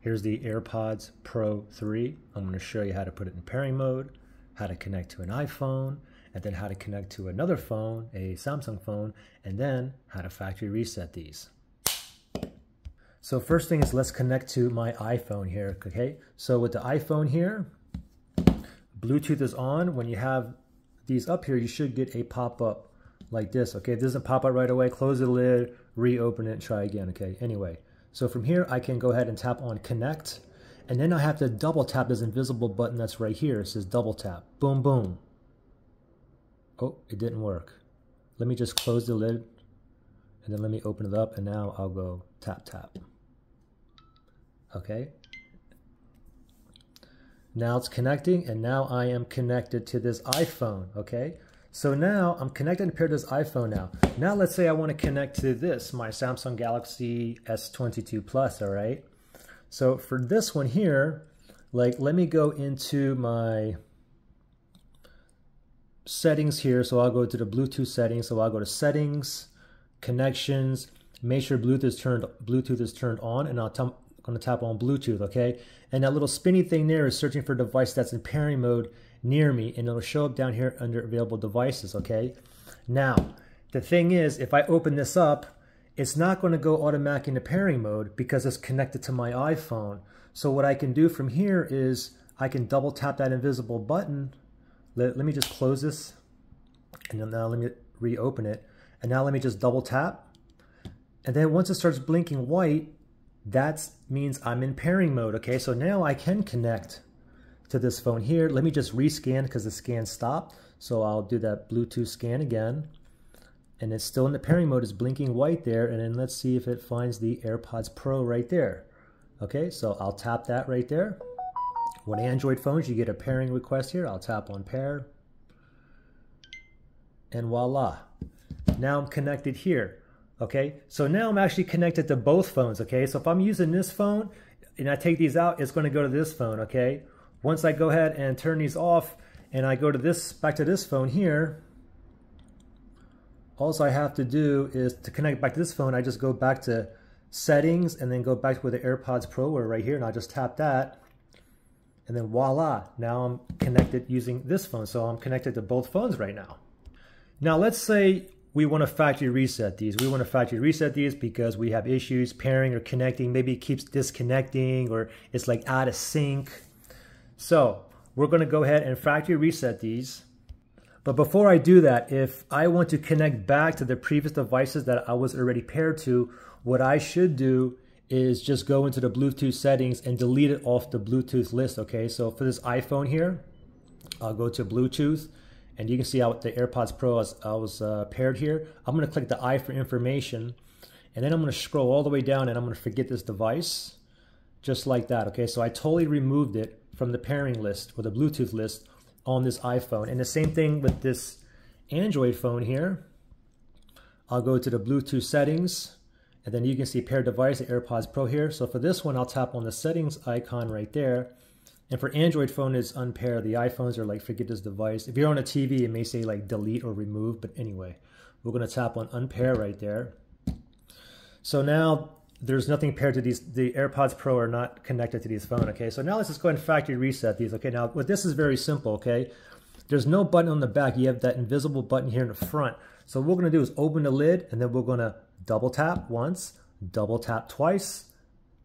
Here's the AirPods Pro 3. I'm going to show you how to put it in pairing mode, how to connect to an iPhone, and then how to connect to another phone, a Samsung phone, and then how to factory reset these. So first thing is, let's connect to my iPhone here, okay? So with the iPhone here, Bluetooth is on. When you have these up here, you should get a pop-up like this, okay? If it doesn't pop up right away, close the lid, reopen it, and try again, okay? Anyway, so from here, I can go ahead and tap on connect, and then I have to double tap this invisible button that's right here. It says double tap, boom, boom. Oh, it didn't work. Let me just close the lid, and then let me open it up, and now I'll go tap, tap. Okay. Now it's connecting, and now I am connected to this iPhone, okay? So now I'm connected and paired to this iPhone now. Now let's say I want to connect to this, my Samsung Galaxy S22 Plus, all right? So for this one here, like, let me go into my settings here. So I'll go to the Bluetooth settings. So I'll go to settings, connections, make sure Bluetooth is turned on, and I'm going to tap on Bluetooth, okay? And that little spinny thing there is searching for a device that's in pairing mode near me, and it'll show up down here under available devices, okay? Now, the thing is, if I open this up, it's not going to go automatically into pairing mode because it's connected to my iPhone. So what I can do from here is I can double tap that invisible button. Let me just close this, and then now let me reopen it. And now let me just double tap. And then once it starts blinking white, that means I'm in pairing mode, okay? So now I can connect to this phone here. Let me just rescan because the scan stopped. So I'll do that Bluetooth scan again. And it's still in the pairing mode. It's blinking white there. And then let's see if it finds the AirPods Pro right there. Okay, so I'll tap that right there. With Android phones, you get a pairing request here. I'll tap on pair. And voila. Now I'm connected here. Okay, so now I'm actually connected to both phones, okay? So if I'm using this phone and I take these out, it's going to go to this phone, okay? Once I go ahead and turn these off and I go to this, back to this phone here, all I have to do is to connect back to this phone, I just go back to settings and then go back to where the AirPods Pro are right here, and I'll just tap that. And then voila, now I'm connected using this phone. So I'm connected to both phones right now. Now let's say we want to factory reset these. We want to factory reset these because we have issues pairing or connecting. Maybe it keeps disconnecting or it's like out of sync. So we're going to go ahead and factory reset these. But before I do that, if I want to connect back to the previous devices that I was already paired to, what I should do is just go into the Bluetooth settings and delete it off the Bluetooth list, okay? So for this iPhone here, I'll go to Bluetooth. And you can see how the AirPods Pro I was paired here. I'm going to click the I for information. And then I'm going to scroll all the way down and I'm going to forget this device. Just like that, okay? So I totally removed it from the pairing list or the Bluetooth list on this iPhone. And the same thing with this Android phone here. I'll go to the Bluetooth settings. And then you can see paired device, the AirPods Pro here. So for this one, I'll tap on the settings icon right there. And for Android phone, it's unpaired. The iPhones are like, forget this device. If you're on a TV, it may say like delete or remove. But anyway, we're going to tap on unpair right there. So now there's nothing paired to these. The AirPods Pro are not connected to these phones. Okay, so now let's just go ahead and factory reset these. Okay, now what this is very simple. Okay, there's no button on the back. You have that invisible button here in the front. So what we're going to do is open the lid, and then we're going to double tap once, double tap twice,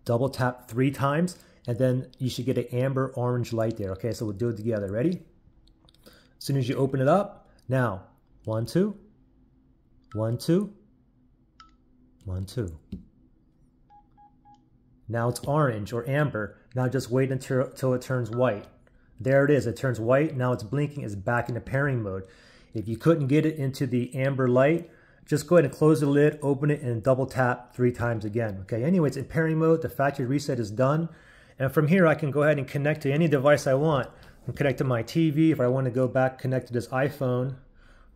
double tap 3 times. And then you should get an amber orange light there. Okay, so we'll do it together. Ready? As soon as you open it up, now 1, 2, 1, 2, 1, 2. Now it's orange or amber. Now just wait until it turns white. There it is. It turns white. Now it's blinking. It's back into pairing mode. If you couldn't get it into the amber light, just go ahead and close the lid, open it, and double tap 3 times again. Okay. Anyway, it's in pairing mode. The factory reset is done. And from here, I can go ahead and connect to any device I want. I can connect to my TV. If I want to go back, connect to this iPhone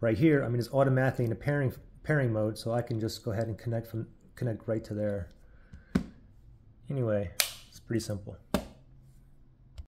right here. I mean, it's automatically in the pairing mode, so I can just go ahead and connect right to there. Anyway, it's pretty simple.